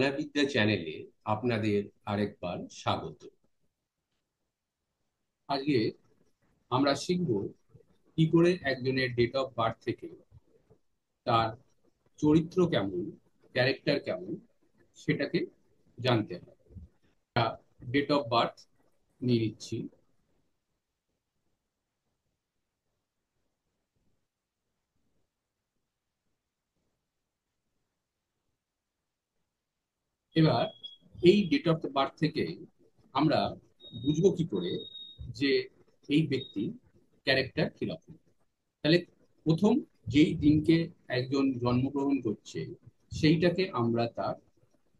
বাংলা বিদ্যা চ্যানেলে আপনাদের আরেকবার স্বাগত। আজকে আমরা শিখব কি করে একজনের ডেট অফ বার্থ থেকে তার চরিত্র কেমন, ক্যারেক্টার কেমন সেটাকে জানতে হয়। ডেট অফ বার্থ নিয়ে নিচ্ছি। এবার এই ডেট অফ বার্থ থেকে আমরা বুঝবো কি করে যে এই ব্যক্তি ক্যারেক্টার কিরকম। তাহলে প্রথম যেই দিনকে একজন জন্মগ্রহণ করছে সেইটাকে আমরা তার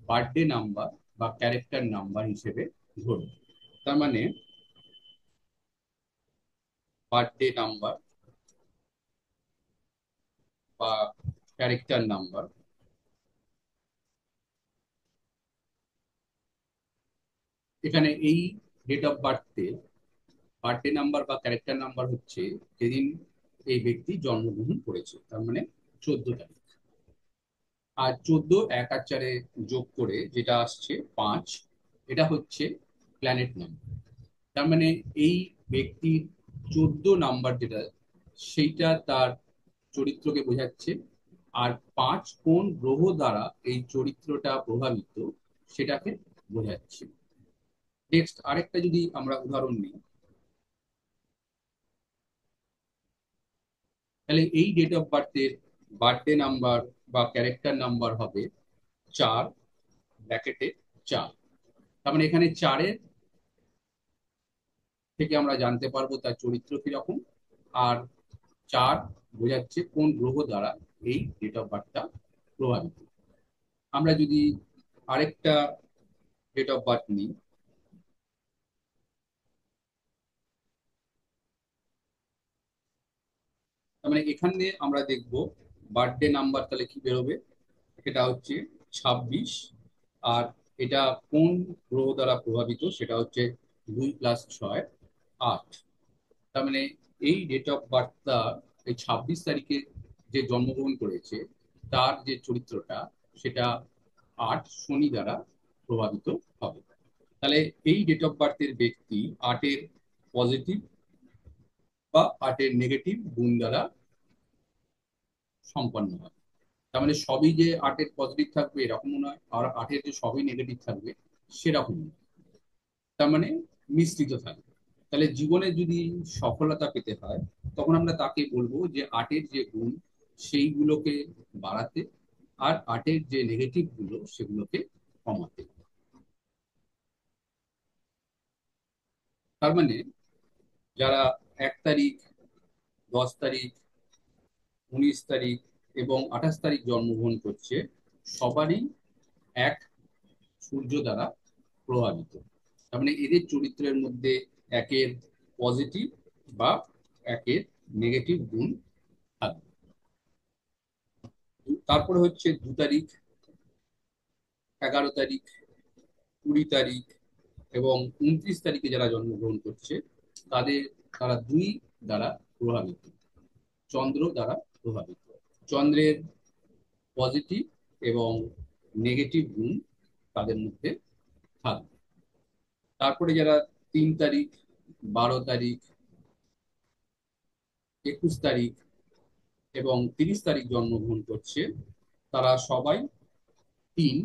বার্থডে নাম্বার বা ক্যারেক্টার নাম্বার হিসেবে ধরব। তার মানে বার্থডে নাম্বার বা ক্যারেক্টার নাম্বার, এখানে এই ডেট অফ বার্থে বার্থডে নাম্বার বা ক্যারেক্টার নাম্বার হচ্ছে যেদিন এই ব্যক্তি জন্মগ্রহণ করেছে, তার মানে 14 তারিখ। আর 14 1 আর 4 যোগ করে যেটা আসছে 5, এটা হচ্ছে প্ল্যানেট নাম্বার। তার মানে এই ব্যক্তির 14 নাম্বার যেটা, সেইটা তার চরিত্রকে বোঝাচ্ছে। আর 5 কোন গ্রহ দ্বারা এই চরিত্রটা প্রভাবিত সেটাকে বোঝাচ্ছে। নেক্সট আরেকটা যদি আমরা উদাহরণ নিই, তাহলে এই ডেট অফ বার্থের বার্থডে নাম্বার বা ক্যারেক্টার নাম্বার হবে 4 ব্র্যাকেটে 4। তার মানে এখানে 4-এর থেকে আমরা জানতে পারবো তার চরিত্র কিরকম। আর 4 বোঝাচ্ছে কোন গ্রহ দ্বারা এই ডেট অফ বার্থটা প্রভাবিত। আমরা যদি আরেকটা ডেট অফ বার্থ নিই, তার মানে এখানে আমরা দেখব বার্থডে নাম্বার তাহলে কি বেরোবে। এটা হচ্ছে 26। আর এটা কোন গ্রহ দ্বারা প্রভাবিত সেটা হচ্ছে 2 + 6 = 8। তার মানে এই ডেট অফ বার্থটা, এই 26 তারিখে যে জন্মগ্রহণ করেছে তার যে চরিত্রটা সেটা 8 শনি দ্বারা প্রভাবিত হবে। তাহলে এই ডেট অফ বার্থের ব্যক্তি 8-এর পজিটিভ বা 8-এর নেগেটিভ গুণ দ্বারা সম্পন্ন হয়। তার মানে সবই যে 8-এর পজিটিভ থাকবে এরকমও নয়, আর 8-এর যে সবই নেগেটিভ থাকবে সেরকম নয়। তার মানে মিশ্রিত থাকবে। তাহলে জীবনে যদি সফলতা পেতে হয় তখন আমরা তাকে বলবো যে 8-এর যে গুণ সেইগুলোকে বাড়াতে, আর 8-এর যে নেগেটিভ গুলো সেগুলোকে কমাতে। তার মানে যারা 1 তারিখ, 10 তারিখ, 19 তারিখ এবং 28 তারিখ জন্মগ্রহণ করছে সবারই এক সূর্য দ্বারা প্রভাবিত। তার মানে এদের চরিত্রের মধ্যে একের পজিটিভ বা একের নেগেটিভ গুণ থাকবে। তারপরে হচ্ছে 2 তারিখ, 11 তারিখ, 20 তারিখ এবং 29 তারিখে যারা জন্মগ্রহণ করছে তাদের, তারা 2 দ্বারা প্রভাবিত, চন্দ্র দ্বারা প্রভাবিত। চন্দ্রের পজিটিভ এবং নেগেটিভ গুণ তাদের মধ্যে থাকবে। তারপরে যারা 3 তারিখ, 12 তারিখ, 21 তারিখ এবং 30 তারিখ জন্মগ্রহণ করছে তারা সবাই 3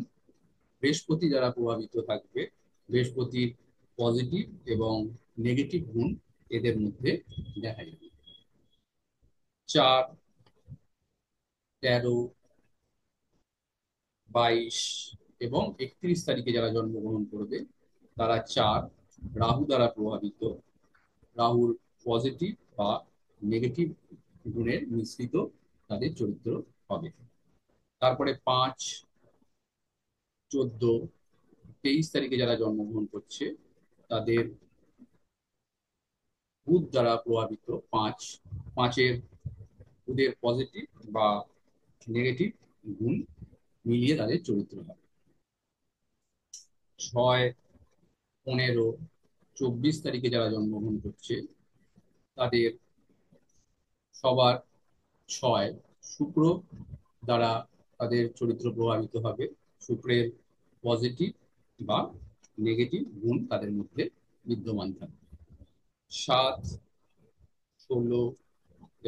বৃহস্পতি দ্বারা প্রভাবিত থাকবে। বৃহস্পতির পজিটিভ এবং নেগেটিভ গুণ এদের মধ্যে দেখা যাবে। 4, 13, 22 এবং 31 তারিখে যারা জন্মগ্রহণ করবে তারা 4 রাহু দ্বারা প্রভাবিত। রাহুর পজিটিভ বা নেগেটিভ গুণের মিশ্রিত তাদের চরিত্র হবে। তারপরে 5, 14, 23 তারিখে যারা জন্মগ্রহণ করছে তাদের বুধ দ্বারা প্রভাবিত। 5, 5-এর বুধের পজিটিভ বা নেগেটিভ গুণ মিলিয়ে তাদের চরিত্র হবে। 6, 15, 24 তারিখে যারা জন্মগ্রহণ করছে তাদের সবার 6 শুক্র দ্বারা তাদের চরিত্র প্রভাবিত হবে। শুক্রের পজিটিভ বা নেগেটিভ গুণ তাদের মধ্যে বিদ্যমান থাকবে। 7, 16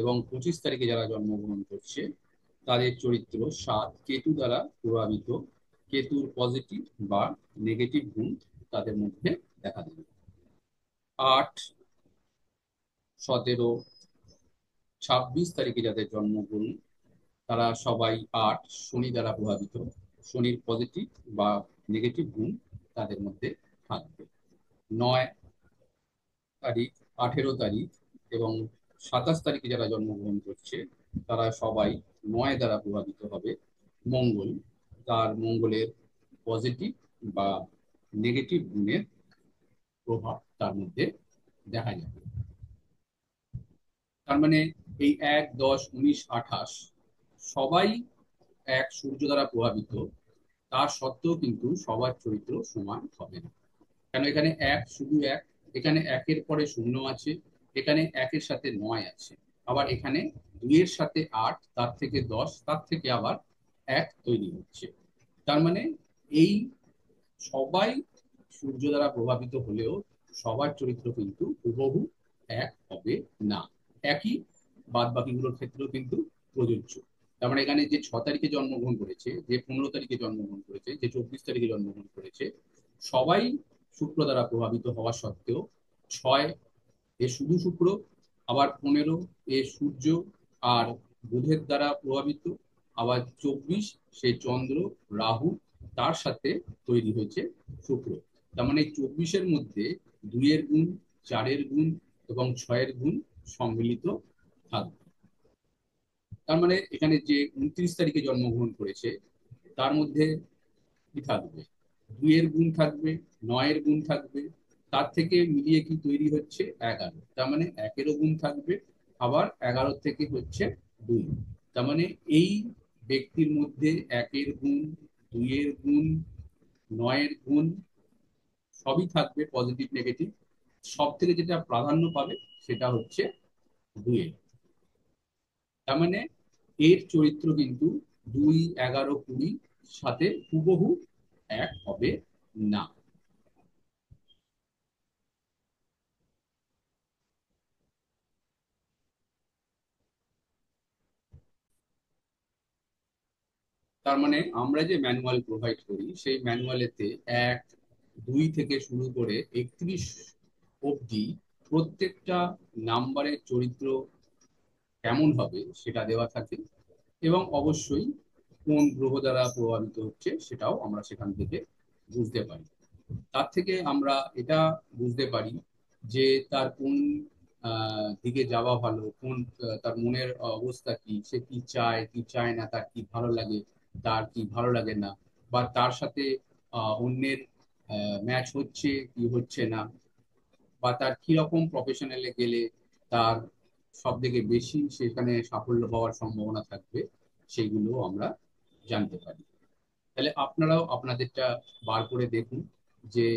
এবং 25 তারিখে যারা জন্মগ্রহণ করছে তাদের চরিত্র 7 কেতু দ্বারা প্রভাবিত। কেতুর পজিটিভ বা নেগেটিভ গুণ তাদের মধ্যে দেখা দেবে। 8, 17, 26 তারিখে যাদের জন্মগ্রহণ তারা সবাই 8 শনি দ্বারা প্রভাবিত। শনির পজিটিভ বা নেগেটিভ গুণ তাদের মধ্যে থাকবে। 9 তারিখ, 18 তারিখ এবং 27 তারিখে যারা জন্মগ্রহণ করছে তারা সবাই 9 দ্বারা প্রভাবিত হবে। মঙ্গল, তার মঙ্গলের পজিটিভ বা নেগেটিভ গুণের প্রভাব তার মধ্যে দেখা যাবে। তার মানে এই 1, 10, 19, 28 সবাই এক সূর্য দ্বারা প্রভাবিত। তার সত্ত্বেও কিন্তু সবার চরিত্র সমান হবে না। কেন এখানে এক, শুধু এক, এখানে একের পরে 0 আছে, এখানে একের সাথে 9 আছে, আবার এখানে 2 এর সাথে 8, তার থেকে 10, তার থেকে আবার 1 তৈরি হচ্ছে। তার মানে এই সবাই সূর্য দ্বারা প্রভাবিত হলেও সবার চরিত্র কিন্তু হুবহু এক হবে না। একই বাদ বাকিগুলোর ক্ষেত্রেও কিন্তু প্রযোজ্য। তার মানে এখানে যে 6 তারিখে জন্মগ্রহণ করেছে, যে 15 তারিখে জন্মগ্রহণ করেছে, যে 24 তারিখে জন্মগ্রহণ করেছে, সবাই শুক্র দ্বারা প্রভাবিত হওয়া সত্ত্বেও 6 এ শুধু শুক্র, আবার 15 এ সূর্য আর বুধের দ্বারা প্রভাবিত, আবার 24 সে চন্দ্র, রাহু, তার সাথে তৈরি হয়েছে শুক্র। তার মানে 24-এর মধ্যে 2-এর গুণ, 4-এর গুণ এবং 6-এর গুণ সম্মিলিত থাকবে। তার মানে এখানে যে 29 তারিখে জন্মগ্রহণ করেছে তার মধ্যে কি থাকবে? 2-এর গুণ থাকবে, 9-এর গুণ থাকবে, তার থেকে মিলিয়ে কি তৈরি হচ্ছে? 11। তার মানে 1-এরও গুণ থাকবে, আবার 11 থেকে হচ্ছে 2। তার মানে এই ব্যক্তির মধ্যে 1-এর গুণ, 2-এর গুণ, 9-এর গুণ সবই থাকবে, পজিটিভ নেগেটিভ। সব থেকে যেটা প্রাধান্য পাবে সেটা হচ্ছে 2-এর। তার মানে এর চরিত্র কিন্তু 2, 11, 20 সাথে হুবহু এক হবে না। তার মানে আমরা যে ম্যানুয়াল প্রোভাইড করি সেই ম্যানুয়ালেতে 1, 2 থেকে শুরু করে 31 অবধি প্রত্যেকটা নাম্বারের চরিত্র কেমন হবে সেটা দেওয়া থাকে, এবং অবশ্যই কোন গ্রহ দ্বারা প্রভাবিত হচ্ছে সেটাও আমরা সেখান থেকে বুঝতে পারি। তার থেকে আমরা এটা বুঝতে পারি যে তার কোন দিকে যাওয়া ভালো, কোন তার মনের অবস্থা কি, সে কি চায় কি চায় না, তার কি ভালো লাগে, তার কি ভালো লাগে না, বা তার সাথে অন্যের ম্যাচ হচ্ছে কি হচ্ছে না, বা তার কি রকম প্রফেশনালে গেলে তার সব থেকে বেশি সেখানে সাফল্য পাওয়ার সম্ভাবনা থাকবে, সেইগুলো আমরা জানতে পারি। তাহলে আপনারাও আপনাদেরটা বার করে দেখুন যে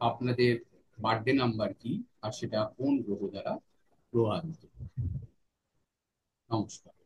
আপনাদের বার্থডে নাম্বার কি আর সেটা কোন গ্রহ দ্বারা প্রভাবিত। নমস্কার।